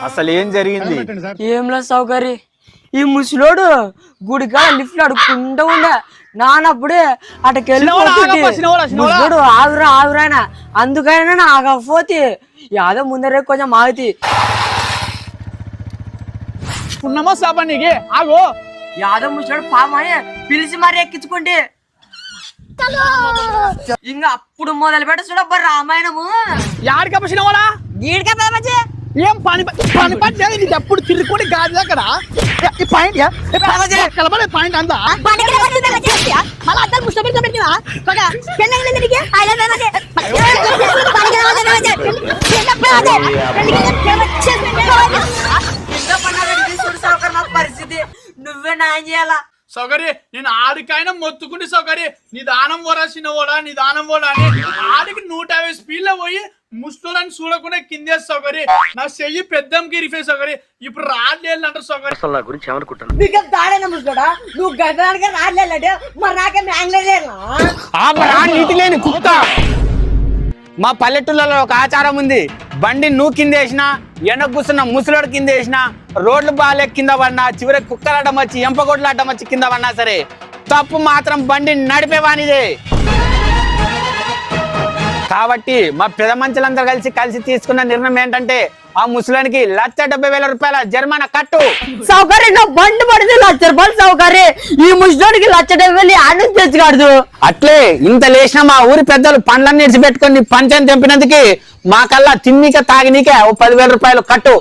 అసలు ఏం జరిగింది? ఏంలా సౌకర్య ఈ ముసలోడు గుడిగా లిఫ్ట్ అడుక్కుంటూ ఉండే నానప్పుడే అటకెళ్ళి ముసలోడు ఆగురా ఆగురానా అందుకైనా ఆగపోతే యాదో ముందరే కొంచెం ఆగుతి నమస్తే ఆగో యాదో ముసలోడు పామాయే పిలిచి మరీ ఎక్కించుకుంటే ఇంకా అప్పుడు మొదలు పెట్ట చూడబ్బా రామాయణము యాడికప్పసినవాడా గీడికే ఏం పని పని నీకు ఎప్పుడు తిరుగుకొని గాడి అక్కడ ఈ పాయింట్ కలబడే పాయింట్ అంతా పరిస్థితి నువ్వే న్యాయం చేయాలా సౌకర్య నేను ఆడికైనా మొత్తుకుంటే సౌకర్య నిదానం పోరాసిన ఓడా నిదానం పోడా అని ఆడికి 150 స్పీడ్ లో పోయి ముస్టోలని చూడకుండా కిందే సౌకర్య నా చెయ్యి పెద్దంకి ఇరిఫే సౌకర్య ఇప్పుడు రాడ్లేళ్ళు అంటారు సౌకర్య అసలు నా గురించి ఏమనుకుంటాను నీకు దాడైనా ముస్టోడా నువ్వు గడ్డానికి రాడ్లేదంటే మరి నాకే మ్యాంగ్లేదేనా నీటి లేని కుక్క. మా పల్లెటూళ్ళలో ఒక ఆచారం ఉంది, బండి నువ్వు కింద వేసినా వెనక కూర్చున్న ముసలోడు కింద వేసినా రోడ్లు బాగాలే కింద పడినా చివరికి కుక్కలాటం వచ్చి ఎంపగొడ్లాటం వచ్చి కింద పడినా సరే తప్పు మాత్రం బండి నడిపేవానిదే. కాబట్టి మా పెద్ద మనుషులందరూ కలిసి తీసుకున్న నిర్ణయం ఏంటంటే ఆ ముసలానికి 1,70,000 రూపాయల జరిమానా కట్టు. సౌకర్యం నా బండి పడితే 1,00,000 రూపాయలు సౌకర్యం ఈ ముసలోడికి 1,70,000 ఆడు తెచ్చుకాడు. అట్లే ఇంత లేచిన మా ఊరి పెద్దలు పండ్లన్నీ ఇడిచిపెట్టుకొని పంచాయతీ తెంపినందుకు మా కల్లా తిన్నీక తాగినీకే 10,000 రూపాయలు కట్టు.